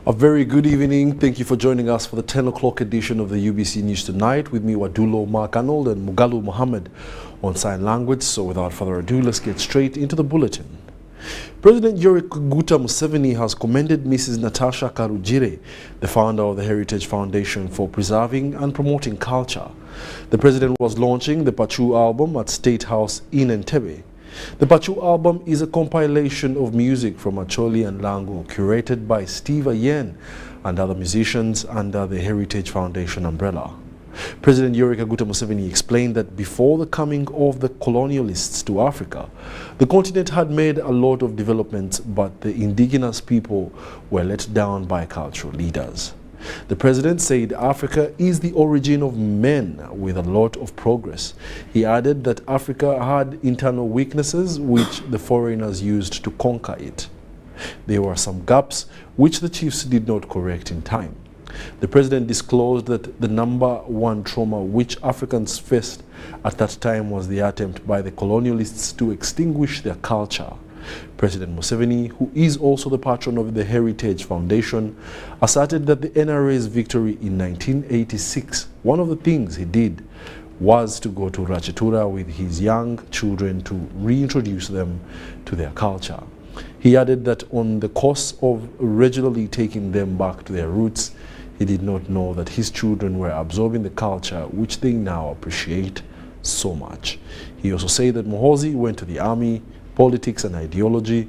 A very good evening. Thank you for joining us for the 10 o'clock edition of the UBC News Tonight with me, Wadulo, Mark Arnold and Mugalu Mohammed on sign language. So without further ado, let's get straight into the bulletin. President Yoweri Kaguta Museveni has commended Mrs. Natasha Karujire, the founder of the Heritage Foundation, for preserving and promoting culture. The president was launching the Pachu album at State House in Entebbe. The Pachu album is a compilation of music from Acholi and Lango, curated by Steve Ayen and other musicians under the Heritage Foundation umbrella. President Yoweri Kaguta Museveni explained that before the coming of the colonialists to Africa, the continent had made a lot of developments, but the indigenous people were let down by cultural leaders. The president said Africa is the origin of men with a lot of progress. He added that Africa had internal weaknesses which the foreigners used to conquer it. There were some gaps which the chiefs did not correct in time. The president disclosed that the #1 trauma which Africans faced at that time was the attempt by the colonialists to extinguish their culture. President Museveni, who is also the patron of the Heritage Foundation, asserted that the NRA's victory in 1986, one of the things he did was to go to Rachetura with his young children to reintroduce them to their culture. He added that on the course of regularly taking them back to their roots, he did not know that his children were absorbing the culture which they now appreciate so much. He also said that Muhoozi went to the army, politics and ideology.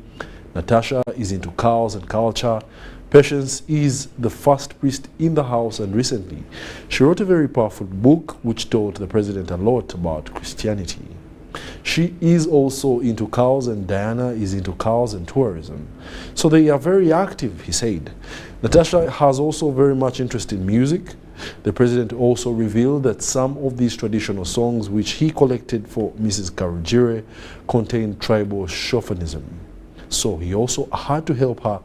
Natasha is into cows and culture. Patience is the first priest in the house, and recently she wrote a very powerful book which taught the president a lot about Christianity. She is also into cows, and Diana is into cows and tourism. So they are very active, he said. Natasha has also very much interest in music. The president also revealed that some of these traditional songs which he collected for Mrs. Karujire contained tribal chauvinism. So he also had to help her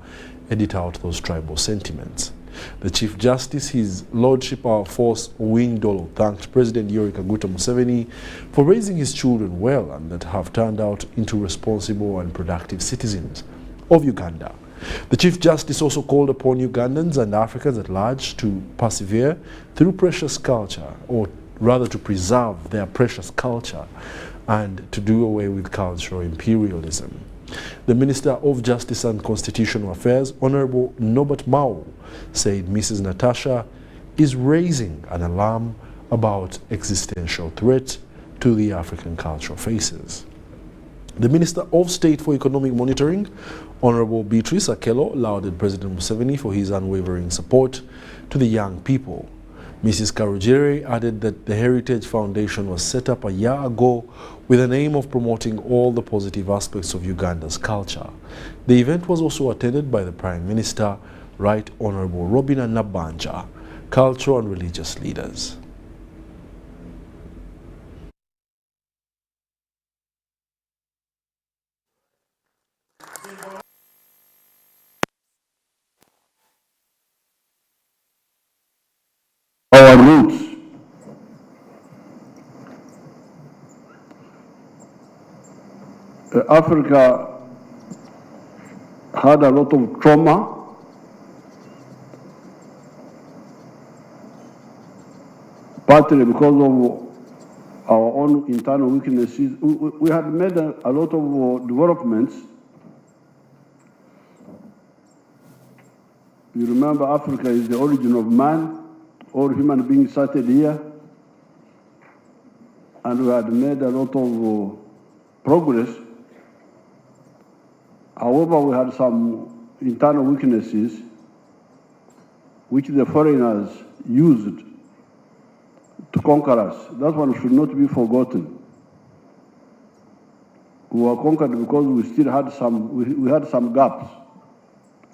edit out those tribal sentiments. The Chief Justice, His Lordship Our Force Windolo, thanked President Yoweri Kaguta Museveni for raising his children well and that have turned out into responsible and productive citizens of Uganda. The Chief Justice also called upon Ugandans and Africans at large to persevere through precious culture, or rather to preserve their precious culture and to do away with cultural imperialism. The Minister of Justice and Constitutional Affairs, Honorable Norbert Mao, said Mrs. Natasha is raising an alarm about existential threat to the African cultural faces. The Minister of State for Economic Monitoring, Honorable Beatrice Akello, lauded President Museveni for his unwavering support to the young people. Mrs. Karujire added that the Heritage Foundation was set up a year ago with an aim of promoting all the positive aspects of Uganda's culture. The event was also attended by the Prime Minister, Right Honorable Robina Nabanja, cultural and religious leaders. Our roots. Africa had a lot of trauma, partly because of our own internal weaknesses. We had made a lot of developments. You remember, Africa is the origin of man. All human beings started here, and we had made a lot of progress. However, we had some internal weaknesses which the foreigners used to conquer us. That one should not be forgotten. We were conquered because we still had we had some gaps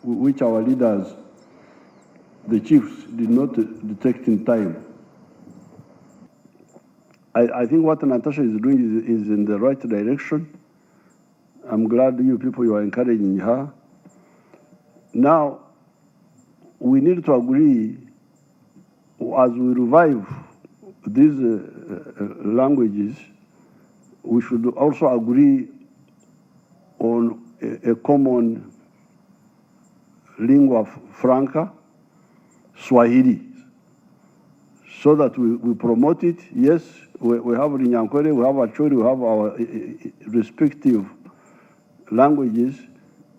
which our leaders, the chiefs, did not detect in time. I think what Natasha is doing is in the right direction. I'm glad you people, you are encouraging her. Now, we need to agree, as we revive these languages, we should also agree on a common lingua franca, Swahili, so that we promote it. Yes, we have Rinyankwere, we have Acholi, we have our respective languages,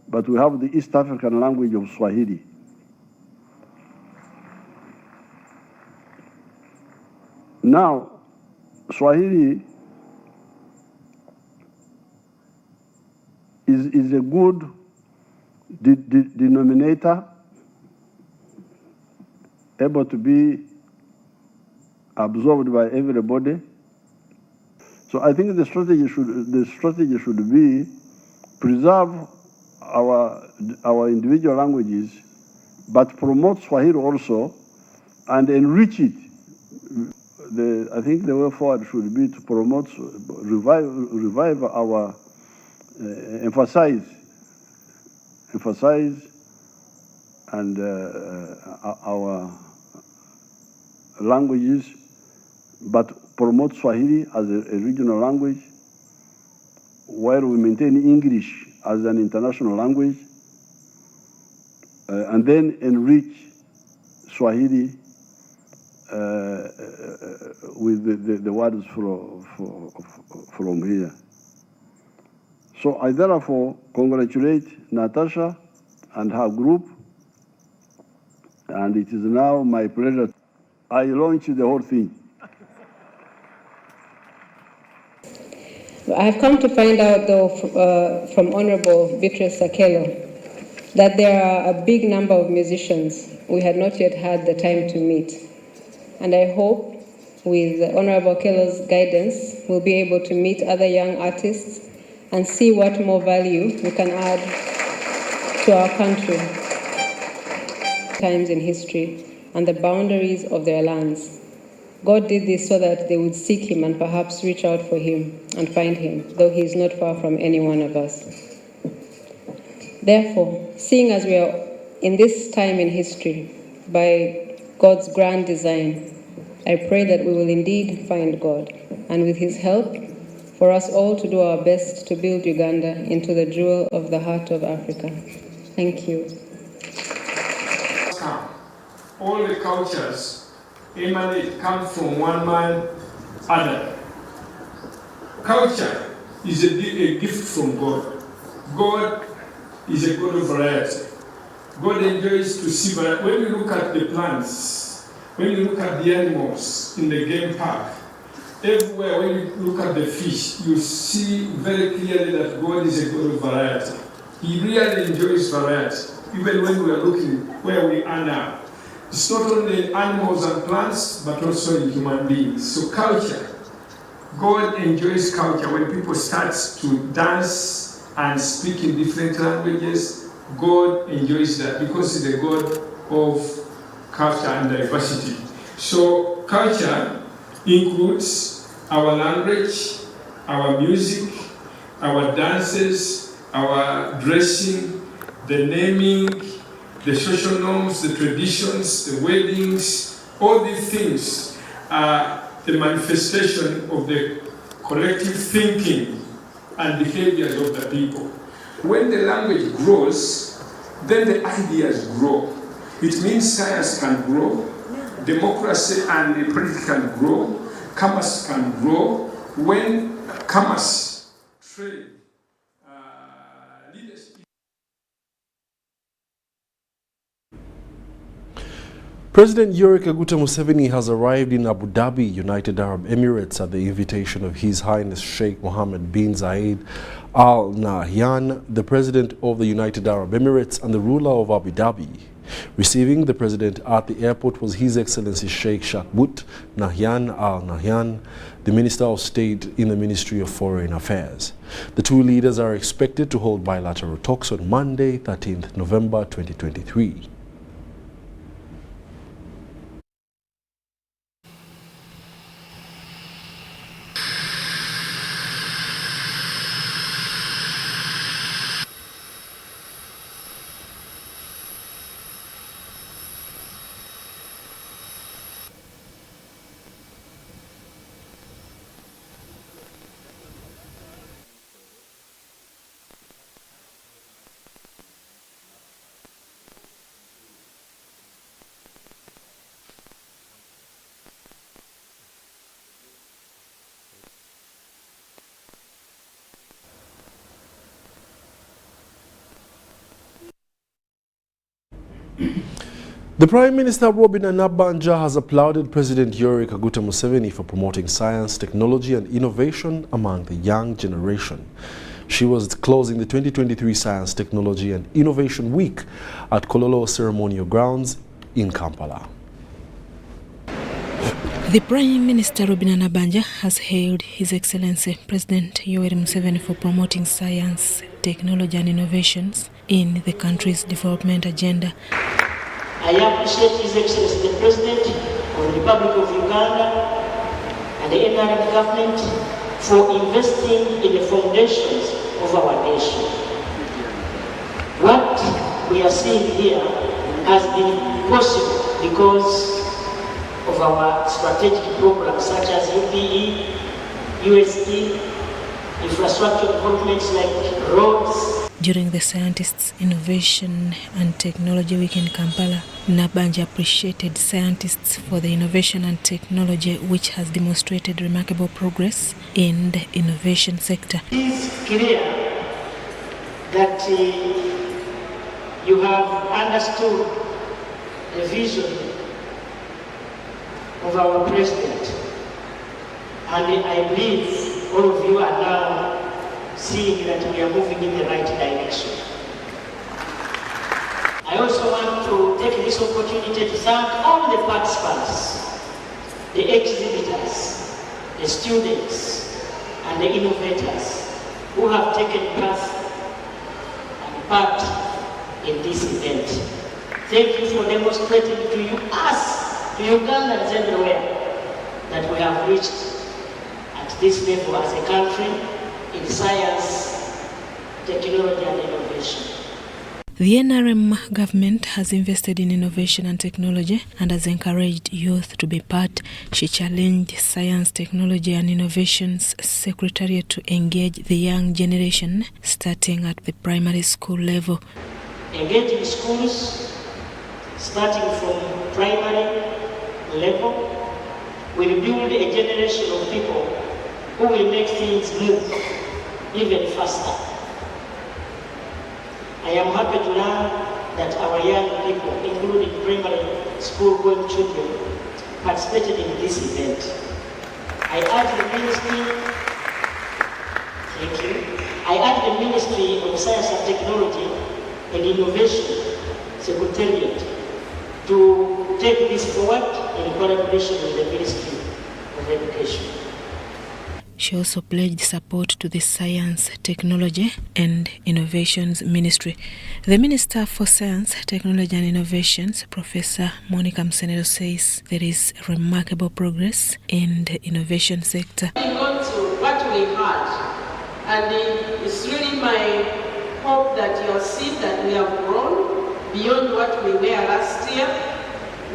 but we have the East African language of Swahili. Now, Swahili is a good denominator, able to be absorbed by everybody. So I think the strategy should be preserve our individual languages, but promote Swahili also and enrich it. I think the way forward should be to promote, revive our, emphasize and our languages, but promote Swahili as a regional language, while we maintain English as an international language, and then enrich Swahili with the words from here. So I therefore congratulate Natasha and her group, and it is now my pleasure. I launched the whole thing. I've come to find out, though, from Honorable Beatrice Sakelo, that there are a big number of musicians we had not yet had the time to meet. And I hope, with Honorable Kelo's guidance, we'll be able to meet other young artists and see what more value we can add to our country. Times in history and the boundaries of their lands. God did this so that they would seek him and perhaps reach out for him and find him, though he is not far from any one of us. Therefore, seeing as we are in this time in history, by God's grand design, I pray that we will indeed find God, and with his help, for us all to do our best to build Uganda into the jewel of the heart of Africa. Thank you. All the cultures come from one man, Adam. Culture is a gift from God. God is a God of variety. God enjoys to see variety. When you look at the plants, when you look at the animals in the game park, everywhere when you look at the fish, you see very clearly that God is a God of variety. He really enjoys variety, even when we are looking where we are now. It's not only in animals and plants, but also in human beings. So culture, God enjoys culture. When people start to dance and speak in different languages, God enjoys that because He's a God of culture and diversity. So culture includes our language, our music, our dances, our dressing, the naming, the social norms, the traditions, the weddings. All these things are the manifestation of the collective thinking and behaviors of the people. When the language grows, then the ideas grow. It means science can grow, democracy and the politics can grow, commerce can grow. When commerce, trade, leadership. President Yoweri Kaguta Museveni has arrived in Abu Dhabi, United Arab Emirates, at the invitation of His Highness Sheikh Mohammed bin Zayed Al Nahyan, the President of the United Arab Emirates and the ruler of Abu Dhabi. Receiving the President at the airport was His Excellency Sheikh Shakbut Nahyan Al Nahyan, the Minister of State in the Ministry of Foreign Affairs. The two leaders are expected to hold bilateral talks on Monday, 13th November 2023. The Prime Minister Robin Anabanja has applauded President Yoweri Kaguta Museveni for promoting science, technology and innovation among the young generation. She was closing the 2023 Science, Technology and Innovation Week at Kololo Ceremonial Grounds in Kampala. The Prime Minister Robin Anabanja has hailed His Excellency President Yoweri Museveni for promoting science, technology and innovations in the country's development agenda. I appreciate His Excellency the President of the Republic of Uganda and the NRM government for investing in the foundations of our nation. What we are seeing here has been possible because of our strategic programs such as UPE, USE, infrastructure developments like roads. During the Scientists, Innovation and Technology Week in Kampala, Nabanja appreciated scientists for the innovation and technology which has demonstrated remarkable progress in the innovation sector. It is clear that you have understood the vision of our President, and I believe all of you are now seeing that we are moving in the right direction. I also want to take this opportunity to thank all the participants, the exhibitors, the students, and the innovators who have taken part in this event. Thank you for demonstrating to us, to Ugandans everywhere, that we have reached at this level as a country in science, technology and innovation. The NRM government has invested in innovation and technology and has encouraged youth to be part. She challenged Science, Technology and Innovations Secretariat to engage the young generation starting at the primary school level. Engaging schools starting from primary level will build a generation of people who will make things move even faster. I am happy to learn that our young people, including primary school-going children, participated in this event. I urge the Ministry, thank you. I urge the Ministry of Science and Technology and Innovation Secretariat to take this forward in collaboration with the Ministry of Education. She also pledged support to the Science, Technology and Innovations Ministry. The Minister for Science, Technology and Innovations, Professor Monica Msenero, says there is remarkable progress in the innovation sector. We got to what we had, and it's really my hope that you have seen that we have grown beyond what we were last year.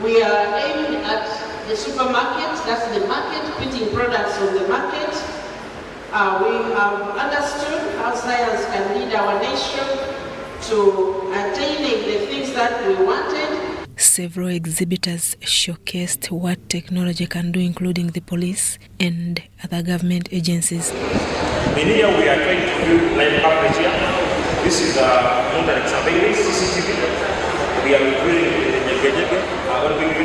We are aiming at the supermarket, that's the market, putting products on the market. We have understood how science can lead our nation to attaining the things that we wanted. Several exhibitors showcased what technology can do, including the police and other government agencies. In here we are trying to do live coverage here. This is modern surveillance CCTV. We are including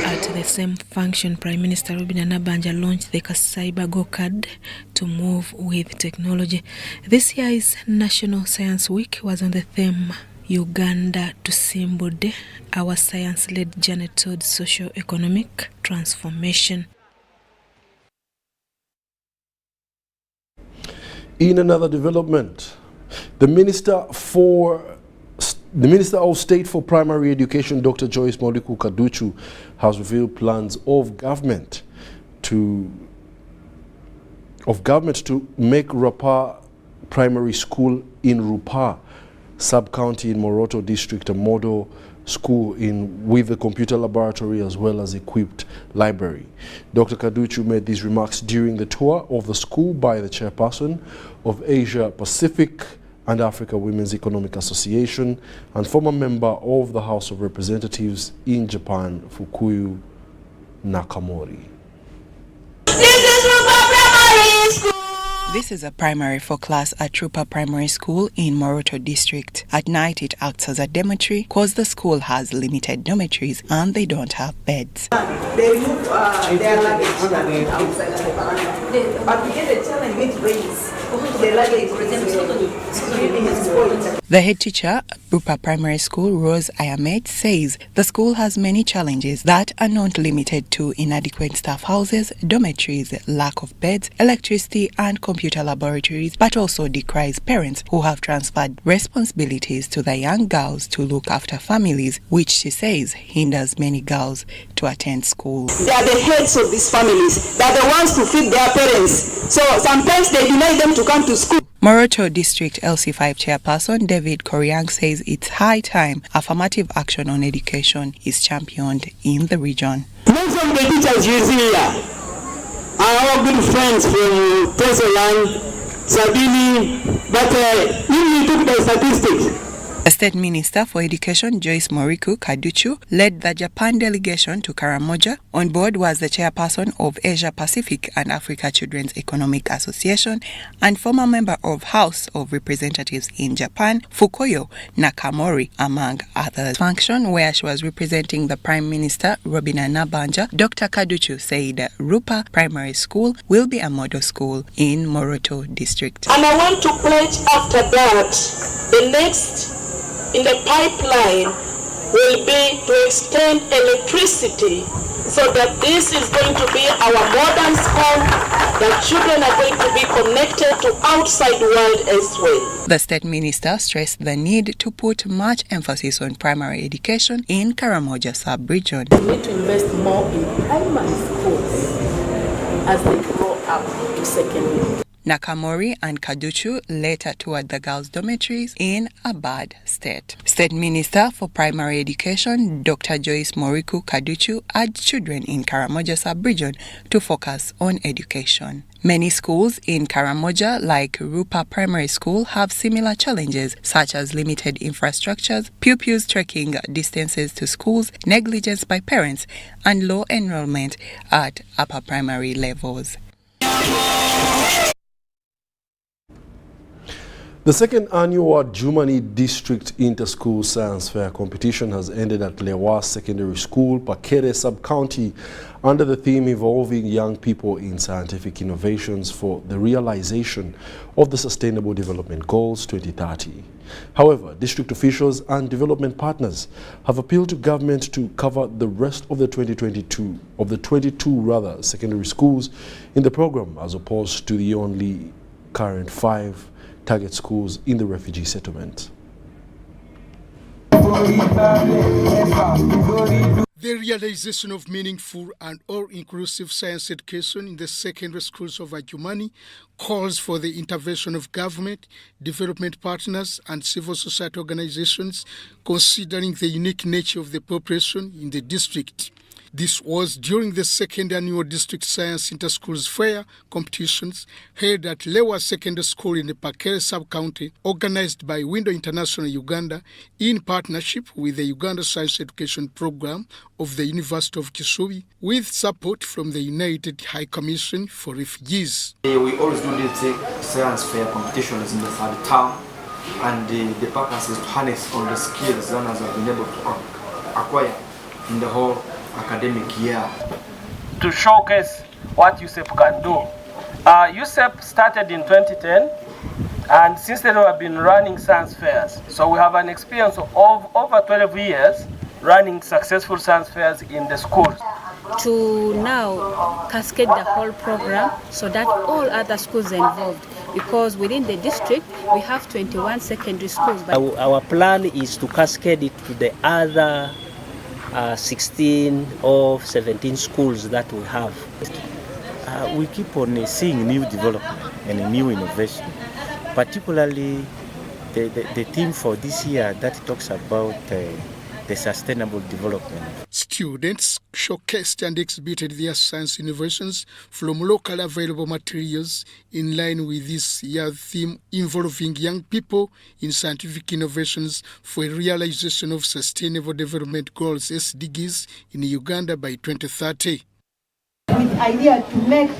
At the same function, Prime Minister Robin Anabanja launched the Cyber Go Card to move with technology. This year's National Science Week was on the theme Uganda to Simbode, our science-led journey towards socio-economic transformation. In another development, the Minister of State for Primary Education, Dr. Joyce Mauliku Kaduchu, has revealed plans of government to make Rapa Primary School in Rupa sub-county in Moroto district a model school with a computer laboratory as well as equipped library. Dr. Kaduchu made these remarks during the tour of the school by the chairperson of Asia Pacific and Africa Women's Economic Association and former member of the House of Representatives in Japan, Fukuyu Nakamori. This is Rupa Primary School. This is a primary 4 class at Rupa Primary School in Moroto District. At night, it acts as a dormitory because the school has limited dormitories and they don't have beds. They move their luggage outside, but we get a challenge with rains. The luggage is spoiled. The head teacher, Rupa Primary School, Rose Ayamet, says the school has many challenges that are not limited to inadequate staff houses, dormitories, lack of beds, electricity and computer laboratories, but also decries parents who have transferred responsibilities to the young girls to look after families, which she says hinders many girls to attend school. They are the heads of these families. They are the ones to feed their parents. So sometimes they deny them to come to school. Moroto District LC5 Chairperson David Koryang says it's high time affirmative action on education is championed in the region. Most of the teachers you see here are all good friends from Tensoland, Sabini, but if you took the statistics. The State Minister for Education, Joyce Moriku Kaduchu, led the Japan delegation to Karamoja. On board was the chairperson of Asia Pacific and Africa Children's Economic Association and former member of House of Representatives in Japan, Fukuyo Nakamori, among others. Function where she was representing the Prime Minister, Robina Nabanja, Dr. Kaduchu said Rupa Primary School will be a model school in Moroto District. And I want to pledge after that, the next in the pipeline will be to extend electricity so that this is going to be our modern school. The children are going to be connected to outside world as well. The State Minister stressed the need to put much emphasis on primary education in Karamoja sub-region. We need to invest more in primary schools as they grow up to secondary. Nakamori and Kaduchu later toured the girls' dormitories in a bad state. State Minister for Primary Education, Dr. Joyce Moriku Kaduchu, urged children in Karamoja sub-region to focus on education. Many schools in Karamoja, like Rupa Primary School, have similar challenges such as limited infrastructures, pupils trekking distances to schools, negligence by parents, and low enrollment at upper primary levels. The second annual Jumani District Inter-School Science Fair competition has ended at Lewa Secondary School, Pakere Sub-County, under the theme Evolving Young People in Scientific Innovations for the Realization of the Sustainable Development Goals 2030. However, district officials and development partners have appealed to government to cover the rest of the 22 secondary schools in the program, as opposed to the only current 5 target schools in the refugee settlement. The realization of meaningful and all-inclusive science education in the secondary schools of Adjumani calls for the intervention of government, development partners and civil society organizations, considering the unique nature of the population in the district. This was during the second annual District Science Inter-Schools Fair competitions held at Lewa Secondary School in the Pakere Sub-County, organized by Window International Uganda in partnership with the Uganda Science Education Program of the University of Kisubi, with support from the United High Commission for Refugees. We always do these science fair competitions in the third term, and the purpose is to harness all the skills learners have been able to acquire in the whole academic year. To showcase what USEP can do. USEP started in 2010, and since then we have been running science fairs. So we have an experience of over 12 years running successful science fairs in the schools. To now cascade the whole program so that all other schools are involved, because within the district we have 21 secondary schools. Our plan is to cascade it to the other 16 or 17 schools that we have. We keep on seeing new development and new innovation, particularly the theme for this year that talks about the sustainable development. Students showcased and exhibited their science innovations from locally available materials in line with this year's theme involving young people in scientific innovations for a realization of Sustainable Development Goals SDGs in Uganda by 2030. With idea to make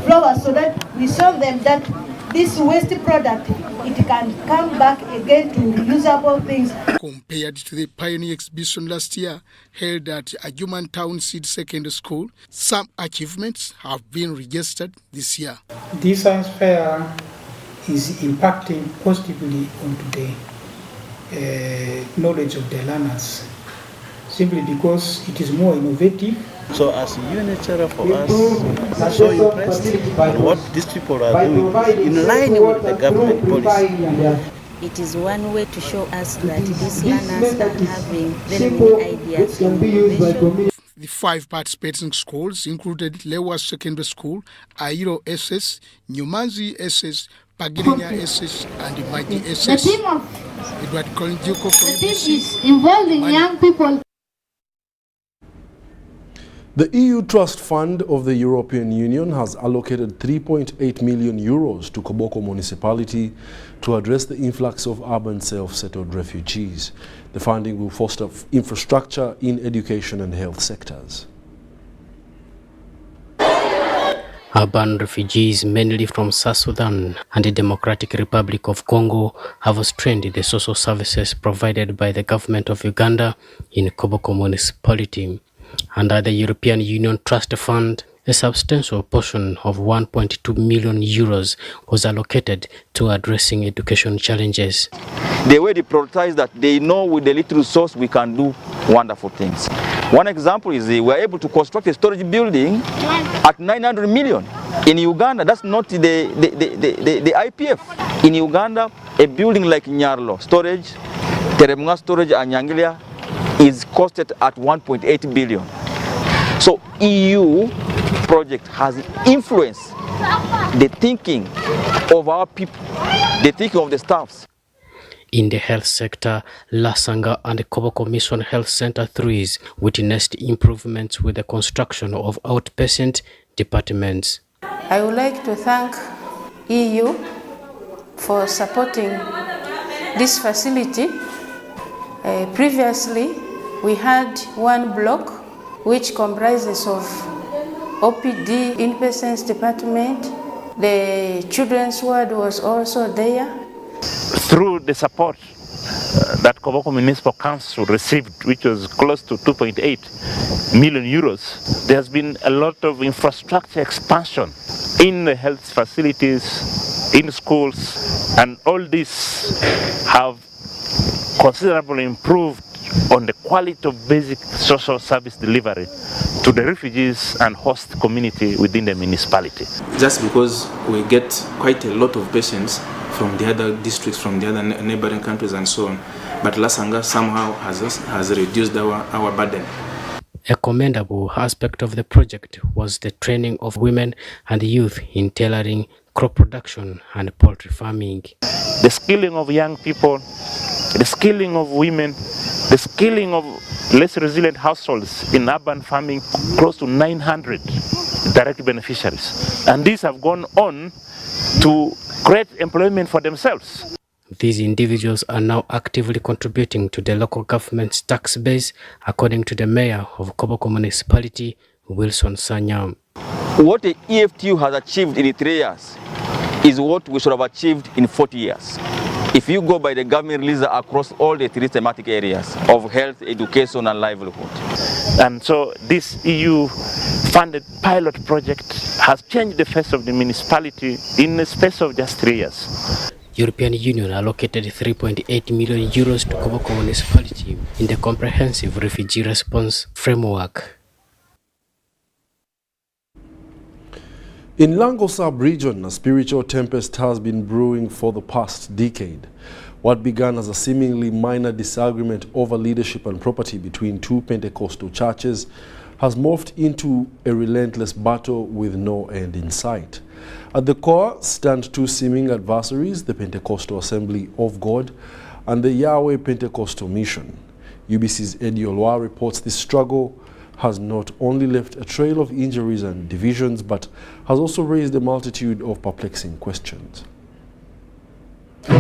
flowers so that we serve them that this waste product, it can come back again to reusable things. Compared to the Pioneer exhibition last year held at Ajuman Town Seed Secondary School, some achievements have been registered this year. This science fair is impacting positively onto the knowledge of the learners, simply because it is more innovative. So as a UNHCR for us, I'm so impressed with what these people are doing in line with the government policy. It is one way to show us that these learners are having very many ideas in innovation. The 5 participating schools included Lewa Secondary School, Airo SS, Nyumanzi SS, Pagirinya SS, and Imaji SS. Edward Kolinjuko for UBC. Is involving young people. The EU Trust Fund of the European Union has allocated 3.8 million euros to Koboko municipality to address the influx of urban self-settled refugees. The funding will foster infrastructure in education and health sectors. Urban refugees, mainly from South Sudan and the Democratic Republic of Congo, have strained the social services provided by the government of Uganda in Koboko municipality. Under the European Union Trust Fund, a substantial portion of 1.2 million euros was allocated to addressing education challenges. The way they prioritize that, they know with the little resource we can do wonderful things. One example is we were able to construct a storage building at 900 million. In Uganda, that's not the IPF. In Uganda, a building like Nyarlo storage, Teremunga storage and Nyangilia is costed at 1.8 billion. So EU project has influenced the thinking of our people, the thinking of the staffs. In the health sector, Lasanga and Koboko Mission Health Center 3s witnessed improvements with the construction of outpatient departments. I would like to thank EU for supporting this facility. Previously, we had one block which comprises of OPD, inpatients department. The children's ward was also there. Through the support that Koboko Municipal Council received, which was close to 2.8 million euros, there has been a lot of infrastructure expansion in the health facilities, in schools, and all this have considerably improved on the quality of basic social service delivery to the refugees and host community within the municipality. Just because we get quite a lot of patients from the other districts, from the other neighboring countries and so on, but Lasanga somehow has reduced our burden. A commendable aspect of the project was the training of women and youth in tailoring, crop production and poultry farming. The skilling of young people, the skilling of women, the skilling of less resilient households in urban farming, close to 900 direct beneficiaries. And these have gone on to create employment for themselves. These individuals are now actively contributing to the local government's tax base, according to the mayor of Koboko municipality, Wilson Sanyam. What the EFTU has achieved in 3 years is what we should have achieved in 40 years. If you go by the government release across all the 3 thematic areas of health, education and livelihood. And so this EU-funded pilot project has changed the face of the municipality in the space of just 3 years. European Union allocated 3.8 million euros to Koboko municipality in the comprehensive refugee response framework. In Lango sub-region, a spiritual tempest has been brewing for the past decade. What began as a seemingly minor disagreement over leadership and property between 2 Pentecostal churches has morphed into a relentless battle with no end in sight. At the core stand 2 seeming adversaries, the Pentecostal Assembly of God and the Yahweh Pentecostal Mission. UBC's Eddie Olwa reports this struggle has not only left a trail of injuries and divisions, but has also raised a multitude of perplexing questions.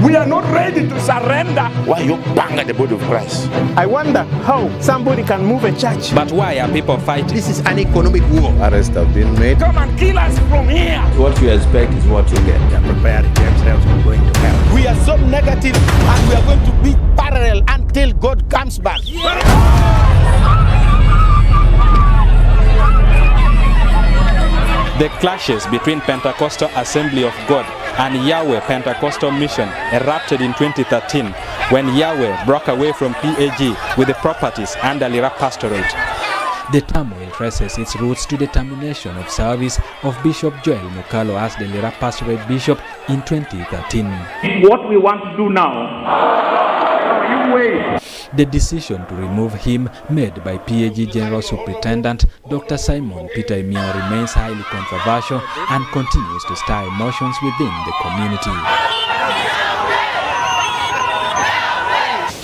We are not ready to surrender. Why you bang at the body of Christ? I wonder how somebody can move a church. But why are people fighting? This is an economic war. Arrests have been made. Come and kill us from here. What you expect is what you get. They are prepared. God comes back. The clashes between Pentecostal Assembly of God and Yahweh Pentecostal Mission erupted in 2013 when Yahweh broke away from PAG with the properties under Lira Pastorate. The turmoil traces its roots to the termination of service of Bishop Joel Mukalo as the Lira Pastorate Bishop in 2013. What we want to do now, you wait. The decision to remove him made by PAG General Superintendent Dr. Simon Peter Emia remains highly controversial and continues to stir emotions within the community.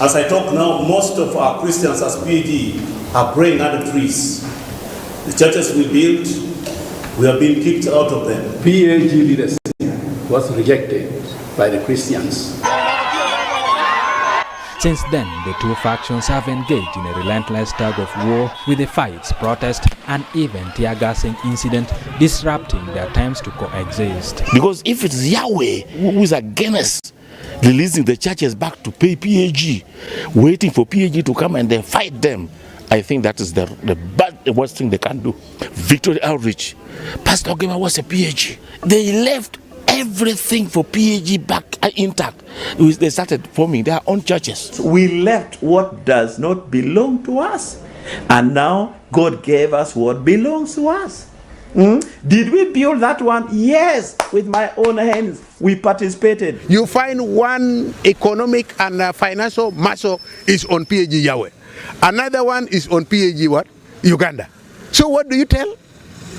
As I talk now, most of our Christians as PAG are praying under trees. The churches we built, we have been kicked out of them. PAG leadership was rejected by the Christians. Since then, the two factions have engaged in a relentless tug of war with the fights, protests, and even tear gassing incident disrupting their attempts to coexist. Because if it's Yahweh who is against releasing the churches back to pay PAG, waiting for PAG to come and then fight them, I think that is the worst thing they can do. Victory Outreach, Pastor Ogema was a PAG. They left everything for PAG back intact. They started forming their own churches. We left what does not belong to us, and now God gave us what belongs to us. Did we build that one? Yes, with my own hands. We participated. You find one economic and financial muscle is on PAG Yahweh. Another one is on PAG what? Uganda. So what do you tell?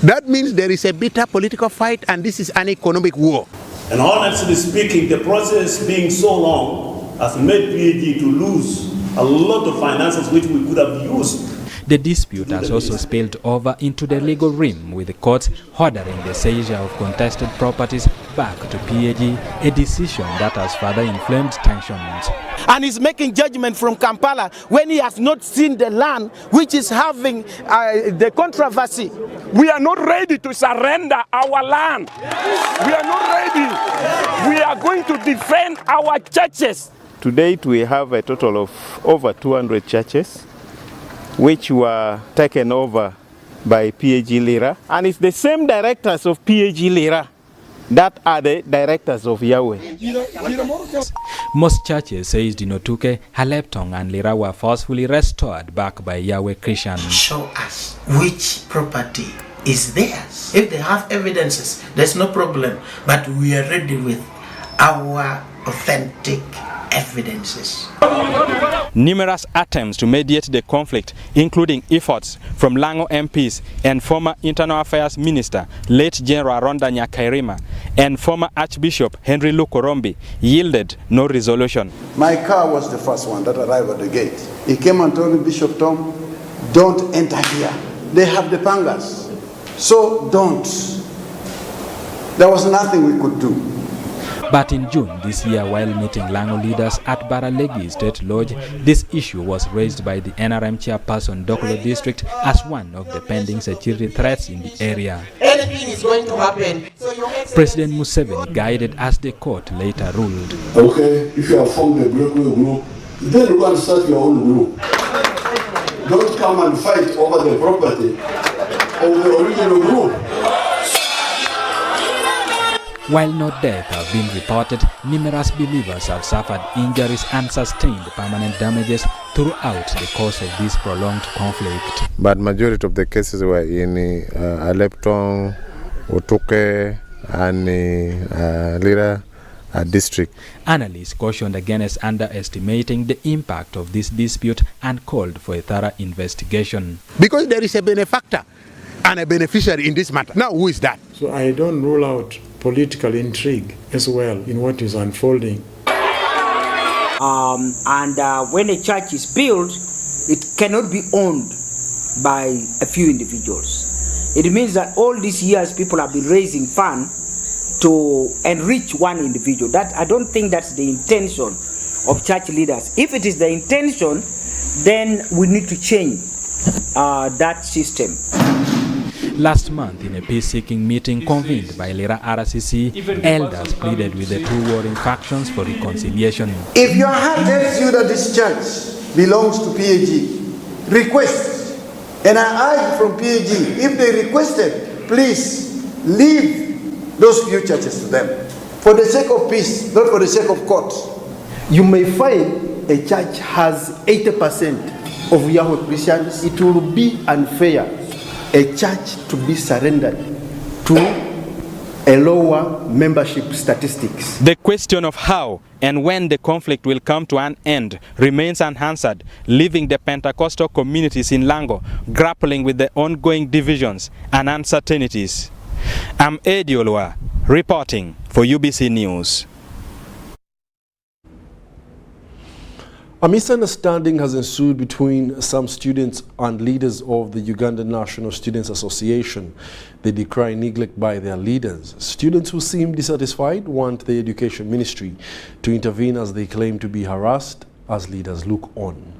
That means there is a bitter political fight, and this is an economic war. And honestly speaking, the process being so long has made PAG to lose a lot of finances which we could have used. The dispute has also spilled over into the legal realm, with the courts ordering the seizure of contested properties back to PAG, a decision that has further inflamed tensions. And he's making judgment from Kampala when he has not seen the land which is having the controversy. We are not ready to surrender our land. We are not ready. We are going to defend our churches. To date, we have a total of over 200 churches which were taken over by PAG Lira. And it's the same directors of PAG Lira that are the directors of Yahweh. Most churches, says Dinotuke, Haleptong and Lira were forcefully restored back by Yahweh Christians. Show us which property is theirs. If they have evidences, there's no problem. But we are ready with our authentic evidences. Numerous attempts to mediate the conflict, including efforts from Lango MPs and former Internal Affairs Minister, late General Ronda Nyakairima, and former Archbishop Henry Lukorombi, yielded no resolution. My car was the first one that arrived at the gate. He came and told me, Bishop Tom, don't enter here. They have the pangas. So don't. There was nothing we could do. But in June this year, while meeting Lango leaders at Baralegi State Lodge, this issue was raised by the NRM chairperson Dokolo District as one of the pending security threats in the area. Anything is going to happen. President Museveni guided as the court later ruled. Okay, if you have formed a breakaway group, then you can start your own group. Don't come and fight over the property of the original group. While no deaths have been reported, numerous believers have suffered injuries and sustained permanent damages throughout the course of this prolonged conflict. But majority of the cases were in Aleptong, Otuke, and Lira district. Analysts cautioned against underestimating the impact of this dispute and called for a thorough investigation. Because there is a benefactor and a beneficiary in this matter. Now, who is that? So I don't rule out political intrigue as well in what is unfolding. When a church is built, it cannot be owned by a few individuals. It means that all these years people have been raising funds to enrich one individual. That I don't think that's the intention of church leaders. If it is the intention, then we need to change that system. Last month, in a peace-seeking meeting convened by Lira RCC, elders pleaded with the two warring factions for reconciliation. If your heart tells you that this church belongs to PAG, request. And I urge from PAG, if they requested, please leave those few churches to them. For the sake of peace, not for the sake of court. You may find a church has 80% of Yahweh Christians. It will be unfair a church to be surrendered to a lower membership statistics. The question of how and when the conflict will come to an end remains unanswered, leaving the Pentecostal communities in Lango grappling with the ongoing divisions and uncertainties. I'm Eddie Olua, reporting for UBC News. A misunderstanding has ensued between some students and leaders of the Ugandan National Students Association. They decry neglect by their leaders. Students who seem dissatisfied want the Education Ministry to intervene as they claim to be harassed as leaders look on.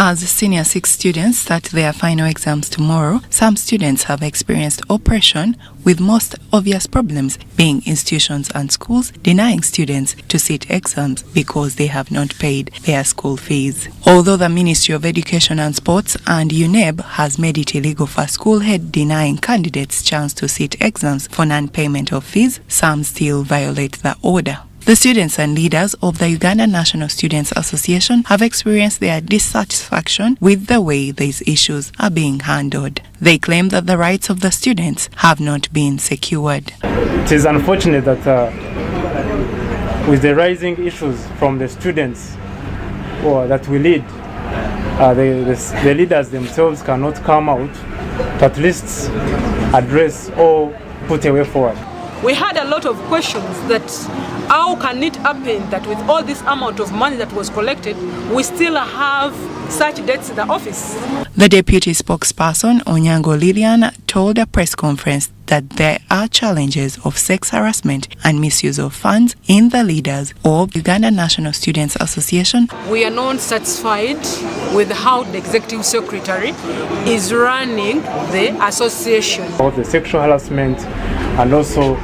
As Senior 6 students start their final exams tomorrow, some students have experienced oppression, with most obvious problems being institutions and schools denying students to sit exams because they have not paid their school fees. Although the Ministry of Education and Sports and UNEB has made it illegal for school head denying candidates chance to sit exams for non-payment of fees, some still violate the order. The students and leaders of the Ugandan National Students Association have experienced their dissatisfaction with the way these issues are being handled. They claim that the rights of the students have not been secured. It is unfortunate that with the rising issues from the students that we lead, the leaders themselves cannot come out to at least address or put a way forward. We had a lot of questions that how can it happen that with all this amount of money that was collected, we still have such debts in the office. The deputy spokesperson, Onyango Lilian, told a press conference that there are challenges of sex harassment and misuse of funds in the leaders of Uganda National Students Association. We are not satisfied with how the executive secretary is running the association. About the sexual harassment and also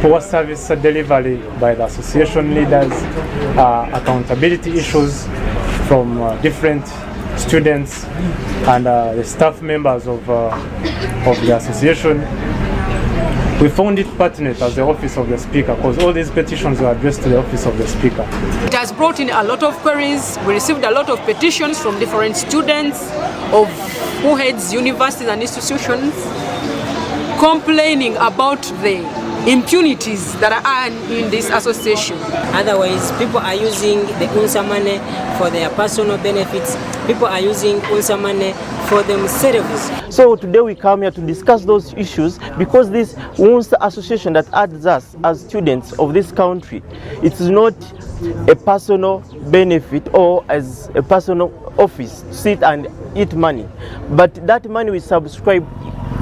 poor service delivery by the association leaders, accountability issues from different students and the staff members of the association. We found it pertinent as the Office of the Speaker because all these petitions were addressed to the Office of the Speaker. It has brought in a lot of queries. We received a lot of petitions from different students of who heads universities and institutions complaining about the impunities that are in this association. Otherwise, people are using the UNSA money for their personal benefits. People are using UNSA money for themselves. So today we come here to discuss those issues because this UNSA association that adds us as students of this country, it's not a personal benefit or as a personal office, sit and eat money. But that money we subscribe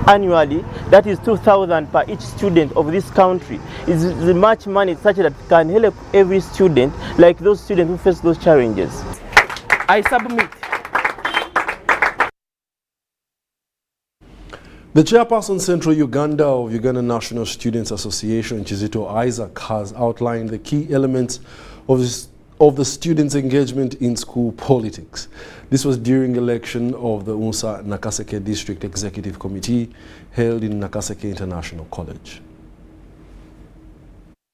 annually, that is 2,000 per each student of this country. It's much money such that can help every student, like those students who face those challenges. I submit. The chairperson Central Uganda of Uganda National Students Association, Chizito Isaac, has outlined the key elements of the students' engagement in school politics. This was during election of the UNSA Nakaseke District Executive Committee held in Nakaseke International College.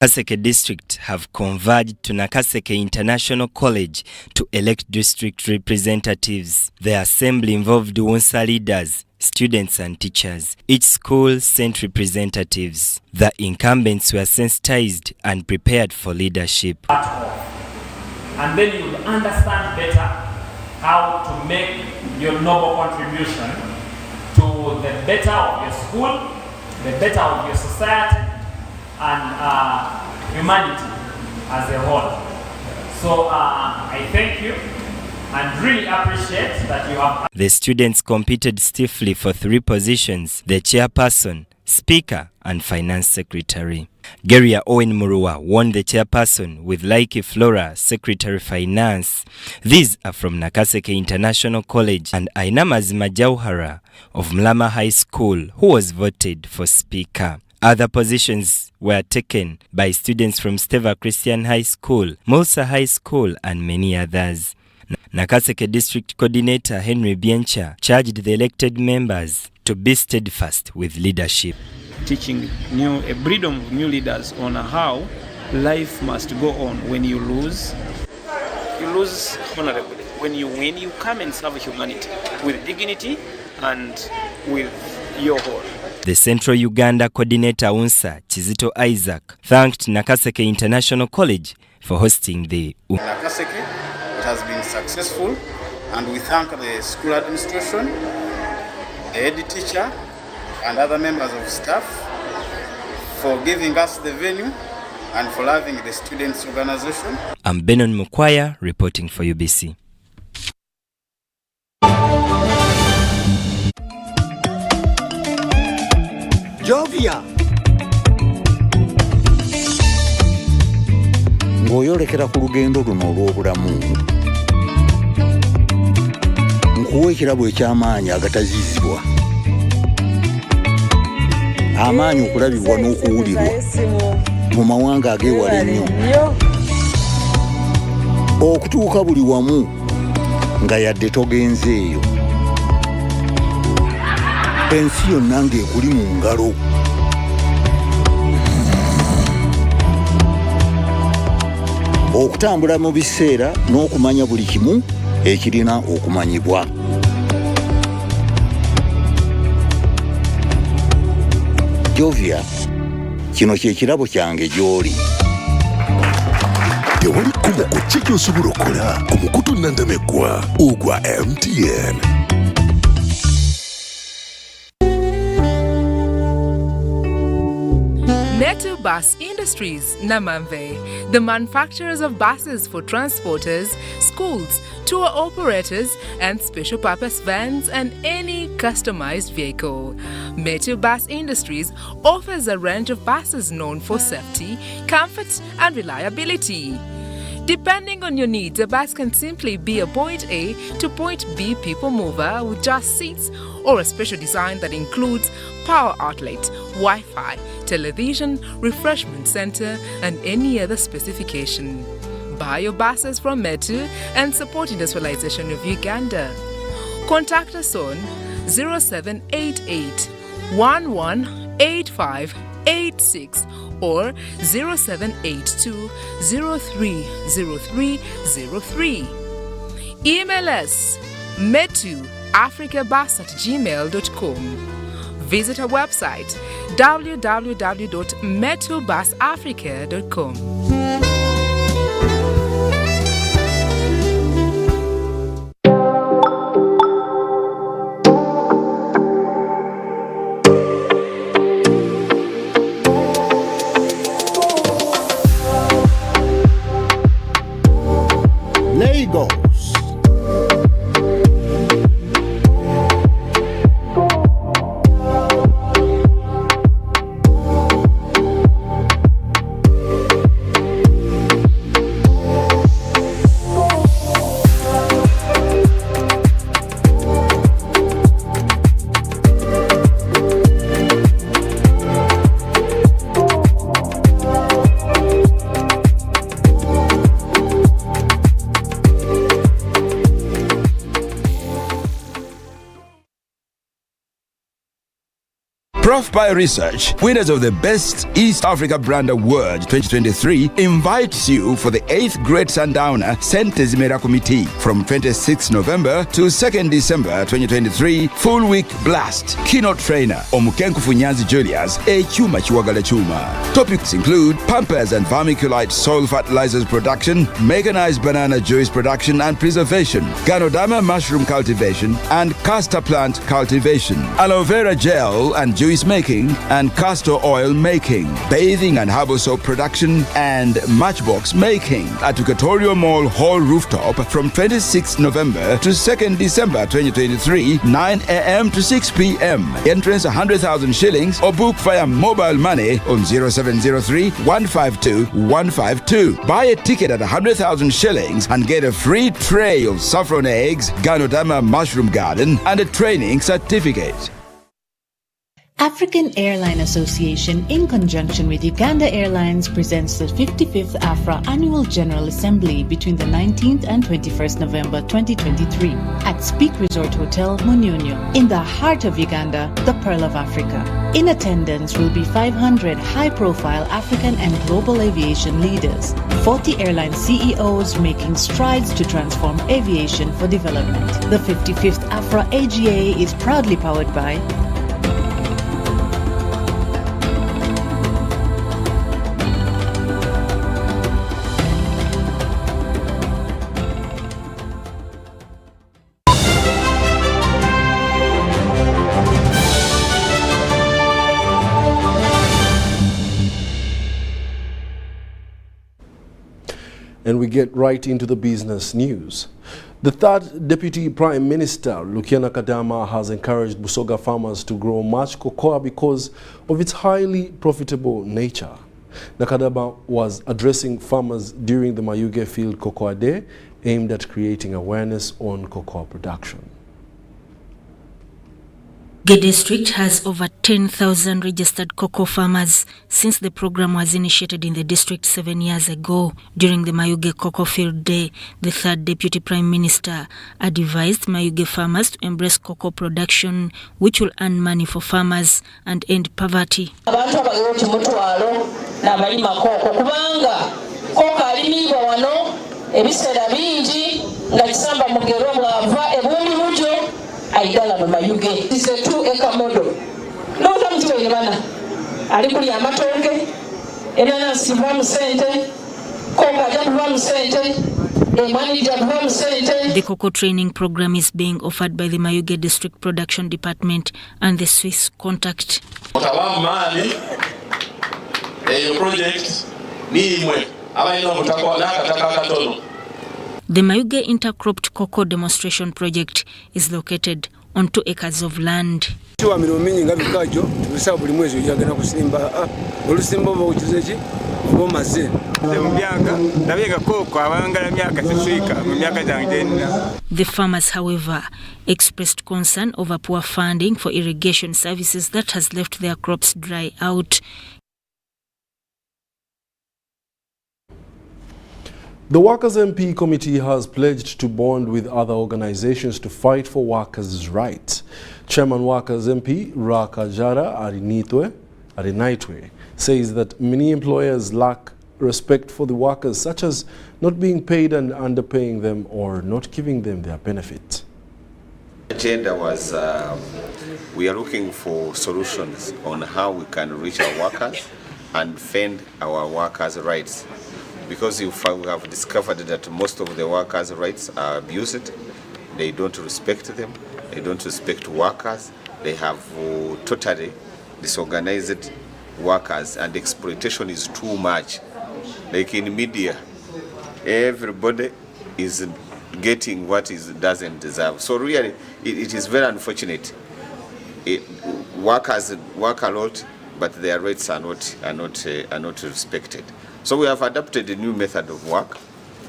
Nakaseke District have converged to Nakaseke International College to elect district representatives. The assembly involved UNSA leaders, students and teachers. Each school sent representatives. The incumbents were sensitized and prepared for leadership. And then you will understand better how to make your noble contribution to the better of your school, the better of your society, and humanity as a whole. So I thank you and really appreciate that you have... The students competed stiffly for 3 positions: the chairperson, speaker, and Finance Secretary. Geria Owen Murua won the chairperson with Laiki Flora, Secretary Finance. These are from Nakaseke International College, and Ainamazima Jauhara of Mlama High School, who was voted for Speaker. Other positions were taken by students from Steva Christian High School, Mulsa High School, and many others. Nakaseke District Coordinator Henry Biencha charged the elected members to be steadfast with leadership. Teaching a breed of new leaders on how life must go on. When you lose honorably. When you win, you come and serve humanity with dignity and with your whole. The Central Uganda Coordinator UNSA, Chizito Isaac, thanked Nakaseke International College for hosting the Nakaseke. It has been successful, and we thank the school administration, the head teacher, and other members of staff for giving us the venue and for having the students' organization. I'm Benon Mukwaya reporting for UBC. Jovia ng'oyolekera ku lugendo luno olw'obulamu nkuwa ekirabo eky'amaanyi agatazizibwa, amaanyi okulabibwa n'okuwulirwa mu mawanga ag'ewala ennyo, okutuuka buli wamu nga yadde togenzeeyo, ensi yonna ng'ekuli mu ngalo. Okutambula mu biseera n'okumanya buli kimu ekirina okumanyibwa. Jovia, kino kye kirabo kyange gy'oli. Tewali kumu ku ki ky'osobola okukola ku mukutu nnandameggwa ogwa MTN. Metu Bus Industries, Namamve, the manufacturers of buses for transporters, schools, tour operators, and special purpose vans and any customized vehicle. Metu Bus Industries offers a range of buses known for safety, comfort, and reliability. Depending on your needs, a bus can simply be a point A to point B people mover with just seats, or a special design that includes power outlet, Wi-Fi, television, refreshment center, and any other specification. Buy your buses from Metu and support industrialization of Uganda. Contact us on 0788 118586 or 0782 030303. Email us metuafricabus@gmail.com. Visit our website www.metubusafrica.com. Lagos. Prof Research, winners of the Best East Africa Brand Award 2023, invites you for the 8th Great Sundowner Sentes Mera Committee from 26 November to 2nd December 2023, full week blast. Keynote trainer Omukenku Funyanzi Julius, Chuma Chiwagala Chuma. Topics include Pampers and Vermiculite soil fertilizers production, mechanized banana juice production and preservation, Ganoderma mushroom cultivation, and castor plant cultivation, aloe vera gel and juice cheese making and castor oil making, bathing and herbal soap production, and matchbox making at Tutorial Mall Hall Rooftop from 26 November to 2nd December 2023, 9 a.m. to 6 p.m. Entrance 100,000 shillings or book via mobile money on 0703 152 152. Buy a ticket at 100,000 shillings and get a free tray of saffron eggs, Ganodama mushroom garden, and a training certificate. African Airline Association, in conjunction with Uganda Airlines, presents the 55th AFRA Annual General Assembly between the 19th and 21st November 2023 at Speak Resort Hotel, Munyonyo, in the heart of Uganda, the Pearl of Africa. In attendance will be 500 high-profile African and global aviation leaders, 40 airline CEOs making strides to transform aviation for development. The 55th AFRA AGA is proudly powered by And we get right into the business news. The third Deputy Prime Minister, Lukiana Kadama, has encouraged Busoga farmers to grow much cocoa because of its highly profitable nature. Nakadama was addressing farmers during the Mayuge Field Cocoa Day, aimed at creating awareness on cocoa production. The district has over 10,000 registered cocoa farmers since the program was initiated in the district 7 years ago. During the Mayuge Cocoa Field Day, the third Deputy Prime Minister advised Mayuge farmers to embrace cocoa production, which will earn money for farmers and end poverty. Aidala no Mayuge. This is a 2-acre model. No time to Ilana. Alikuli Amatonge, Elana Sivam Center, Koka Jabam Center, Emani Jabam Center. The cocoa training program is being offered by the Mayuge District Production Department and the Swiss Contact. Mali, a project, Nimwe, Abaino Mutako, the Mayuge Intercropped Cocoa Demonstration Project is located on 2 acres of land. The farmers, however, expressed concern over poor funding for irrigation services that has left their crops dry out. The Workers' MP Committee has pledged to bond with other organizations to fight for workers' rights. Chairman Workers' MP Rakajara Arinaitwe says that many employers lack respect for the workers, such as not being paid and underpaying them or not giving them their benefits. The agenda was we are looking for solutions on how we can reach our workers and defend our workers' rights. Because we have discovered that most of the workers' rights are abused, they don't respect them, they don't respect workers, they have totally disorganized workers, and exploitation is too much. Like in media, everybody is getting what doesn't deserve. So really, it is very unfortunate. Workers work a lot, but their rights are not respected. So we have adopted a new method of work,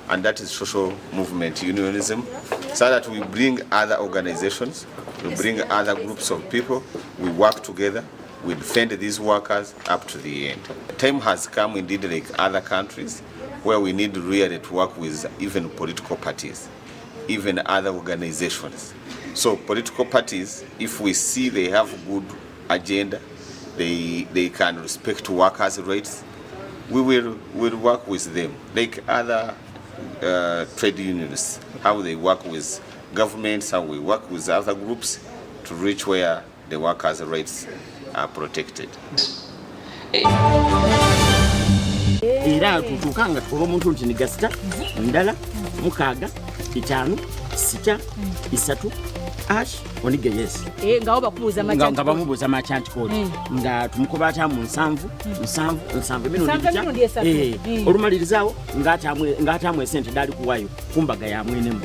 and that is social movement unionism, so that we bring other organizations, we bring other groups of people, we work together, we defend these workers up to the end. The time has come indeed, like other countries, where we need really to work with even political parties, even other organizations. So political parties, if we see they have a good agenda, they can respect workers' rights, we'll work with them, like other trade unions, how they work with governments, how we work with other groups to reach where the workers' rights are protected. Era tutukanga kuba omuntu nti nigasita ndala mukaaga 5 6 3 ash onige yes nga bakubuuza nga bamubuuza merchant code nga tumukubaata mu 7 emirundi olumalirizawo ng'ataamu esente dali kuwayo kumbaga ya mwenemu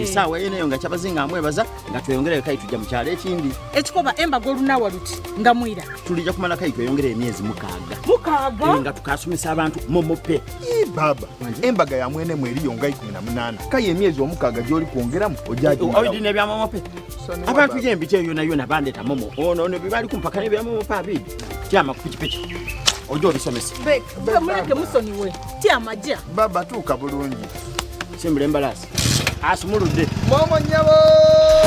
saawa yeneyo nga kyabazinga amwebaza nga tweyongere kayi tujja mu kyalo ekindi ekikoba embaga olunawa luti nga mwira tulijja kumala kayi tweyongere emyezi mukaaga nga tukasomesa abantu momope baba embaga ya mwenemu eriyo nga 18 kayi emyezi omukaaga gyoli kwongeramu ojajina ebya momope abantu gyembiti eyo yona bandeeta momo ono bibali kumpaka nebya momope abiri tyama ku pikipiki ojo obisomesa muleke musoniwe tyamajja baba tuuka bulungi simbula embalasi asumuludde momo nyabo.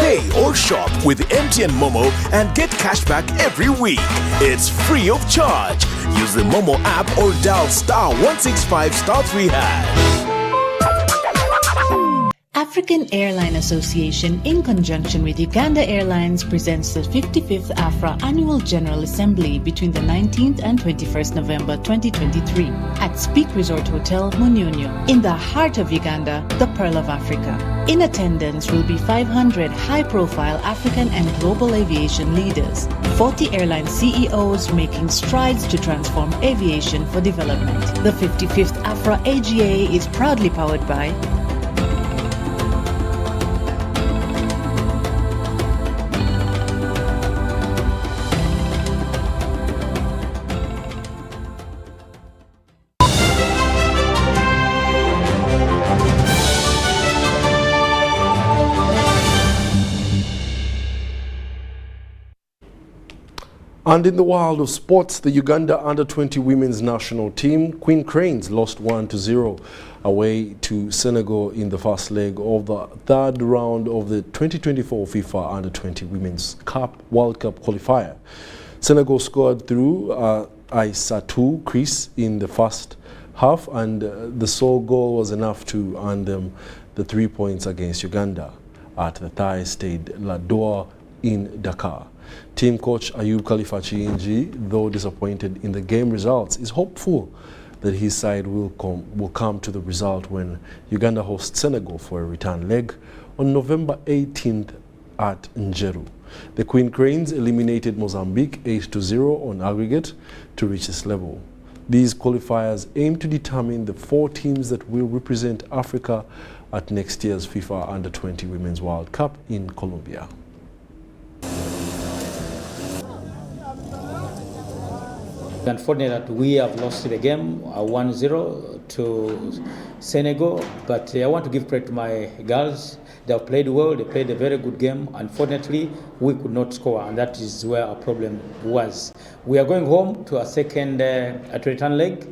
Pay or shop with MTN Momo and get cash back every week. It's free of charge. Use the Momo app or dial *165*3#. African Airline Association, in conjunction with Uganda Airlines, presents the 55th AFRA Annual General Assembly between the 19th and 21st November 2023 at Speak Resort Hotel, Munyonyo, in the heart of Uganda, the Pearl of Africa. In attendance will be 500 high-profile African and global aviation leaders, 40 airline CEOs making strides to transform aviation for development. The 55th AFRA AGA is proudly powered by And in the world of sports, the Uganda under-20 women's national team, Queen Cranes, lost 1-0 away to Senegal in the first leg of the third round of the 2024 FIFA Under-20 Women's World Cup qualifier. Senegal scored through Aissatou Chris in the first half, and the sole goal was enough to earn them the 3 points against Uganda at the Thai Stade La Doua in Dakar. Team coach Ayub Khalifa Chiinji, though disappointed in the game results, is hopeful that his side will come to the result when Uganda hosts Senegal for a return leg on November 18th at Njeru. The Queen Cranes eliminated Mozambique 8-0 on aggregate to reach this level. These qualifiers aim to determine the 4 teams that will represent Africa at next year's FIFA Under-20 Women's World Cup in Colombia. Unfortunately, that we have lost the game 1-0 to Senegal, but I want to give credit to my girls. They have played well, they played a very good game. Unfortunately, we could not score, and that is where our problem was. We are going home to a second return leg,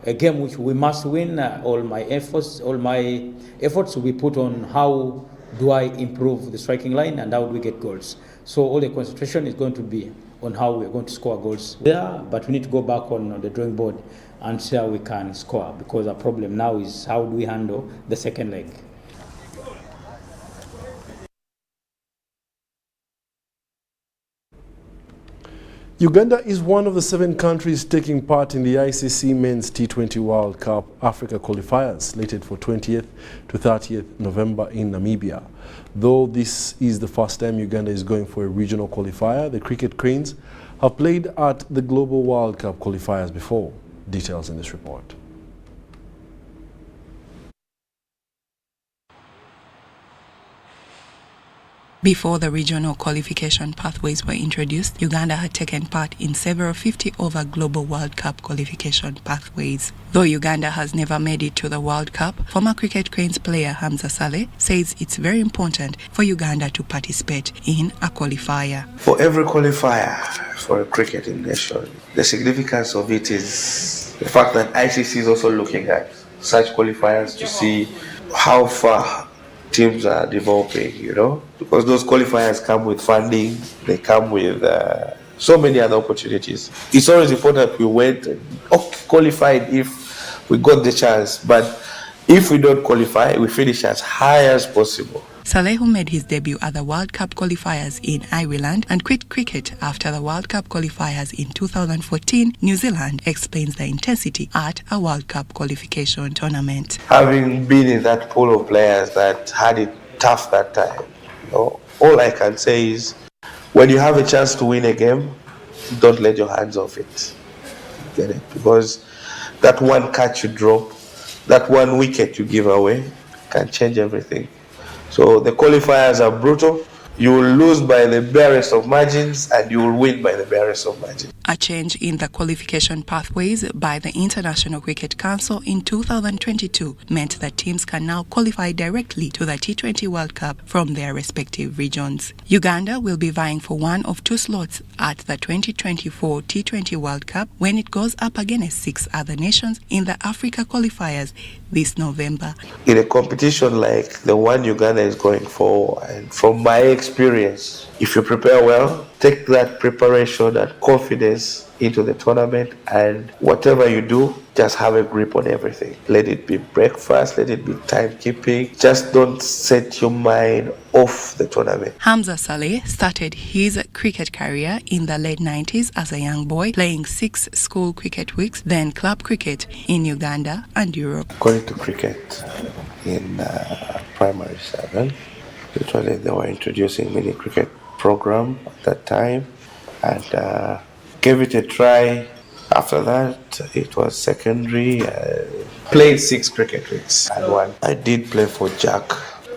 a game which we must win. All my efforts will be put on how do I improve the striking line and how do we get goals. So all the concentration is going to be on how we're going to score goals there, but we need to go back on the drawing board and see how we can score, because our problem now is how do we handle the second leg. Uganda is one of the 7 countries taking part in the ICC Men's T20 World Cup Africa qualifiers, slated for 20th to 30th November in Namibia. Though this is the first time Uganda is going for a regional qualifier, the Cricket Cranes have played at the Global World Cup qualifiers before. Details in this report. Before the regional qualification pathways were introduced, Uganda had taken part in several 50-over Global World Cup qualification pathways. Though Uganda has never made it to the World Cup, former Cricket Cranes player Hamza Saleh says it's very important for Uganda to participate in a qualifier. For every qualifier for a cricketing nation, the significance of it is the fact that ICC is also looking at such qualifiers to see how far teams are developing, because those qualifiers come with funding, they come with so many other opportunities. It's always important that we went qualified if we got the chance, but if we don't qualify, we finish as high as possible. Saleh, who made his debut at the World Cup qualifiers in Ireland and quit cricket after the World Cup qualifiers in 2014, New Zealand, explains the intensity at a World Cup qualification tournament. Having been in that pool of players that had it tough that time, All I can say is, when you have a chance to win a game, don't let your hands off it. Get it? Because that one catch you drop, that one wicket you give away, can change everything. So the qualifiers are brutal. You will lose by the barest of margins and you will win by the barest of margins. A change in the qualification pathways by the International Cricket Council in 2022 meant that teams can now qualify directly to the T20 World Cup from their respective regions. Uganda will be vying for one of two slots at the 2024 T20 World Cup when it goes up against 6 other nations in the Africa qualifiers this November. In a competition like the one Uganda is going for, and from my experience, if you prepare well, take that preparation and confidence into the tournament, and whatever you do, just have a grip on everything. Let it be breakfast, let it be timekeeping. Just don't set your mind off the tournament. Hamza Saleh started his cricket career in the late 90s as a young boy, playing 6 school cricket weeks, then club cricket in Uganda and Europe. Going to cricket in primary 7. Literally, they were introducing mini cricket program at that time, and gave it a try. After that, it was secondary. Played 6 cricket weeks and won. I did play for Jack.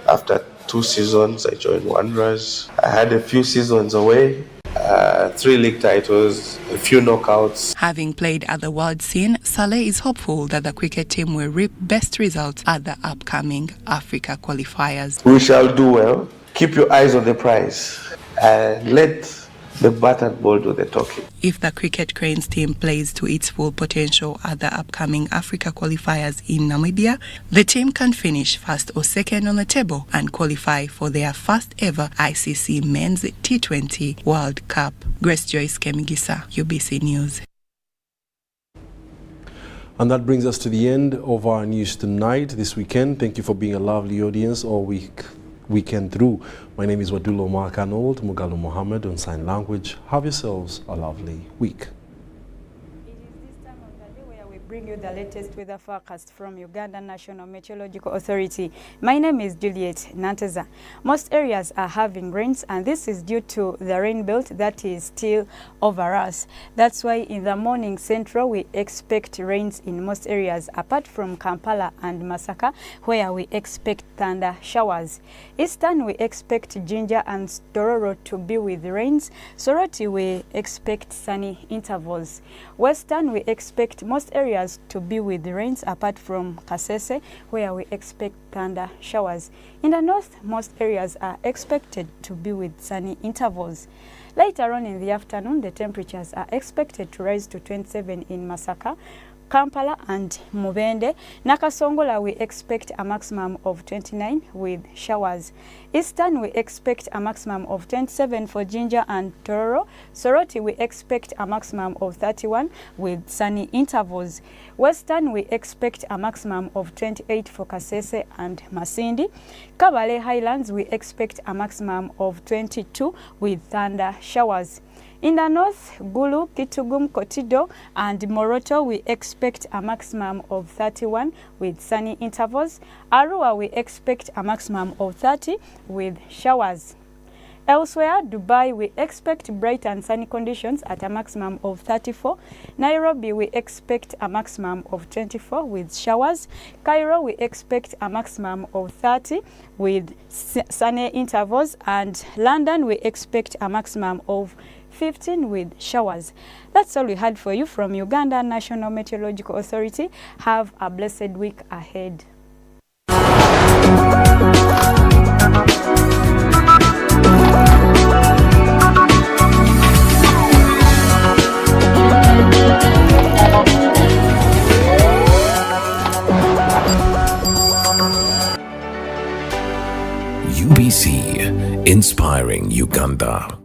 After 2 seasons, I joined Wanderers. I had a few seasons away. 3 league titles, a few knockouts. Having played at the world scene, Saleh is hopeful that the cricket team will reap best results at the upcoming Africa qualifiers. We shall do well. Keep your eyes on the prize and let the bat and ball do the talking. If the Cricket Cranes team plays to its full potential at the upcoming Africa qualifiers in Namibia, the team can finish first or second on the table and qualify for their first ever ICC Men's T20 World Cup. Grace Joyce Kemigisa, UBC News. And that brings us to the end of our news tonight, this weekend. Thank you for being a lovely audience all weekend through. My name is Wadulo Mark Arnold, Mugalu Mohammed on sign language. Have yourselves a lovely week. Bring you the latest weather forecast from Uganda National Meteorological Authority. My name is Juliet Nanteza. Most areas are having rains, and this is due to the rain belt that is still over us. That's why in the morning central we expect rains in most areas apart from Kampala and Masaka, where we expect thunder showers. Eastern we expect Jinja and Tororo to be with rains. Soroti we expect sunny intervals. Western we expect most areas to be with rains apart from Kasese, where we expect thunder showers. In the north, most areas are expected to be with sunny intervals. Later on in the afternoon, the temperatures are expected to rise to 27 in Masaka, Kampala and Mubende. Nakasongola we expect a maximum of 29 with showers. Eastern we expect a maximum of 27 for Jinja and Tororo. Soroti we expect a maximum of 31 with sunny intervals. Western we expect a maximum of 28 for Kasese and Masindi. Kabale Highlands we expect a maximum of 22 with thunder showers. In the north, Gulu, Kitugum, Kotido and Moroto we expect a maximum of 31 with sunny intervals. Arua we expect a maximum of 30 with showers. Elsewhere, Dubai we expect bright and sunny conditions at a maximum of 34. Nairobi we expect a maximum of 24 with showers. Cairo we expect a maximum of 30 with sunny intervals, and London we expect a maximum of 15 with showers. That's all we had for you from Uganda National Meteorological Authority. Have a blessed week ahead. UBC, inspiring Uganda.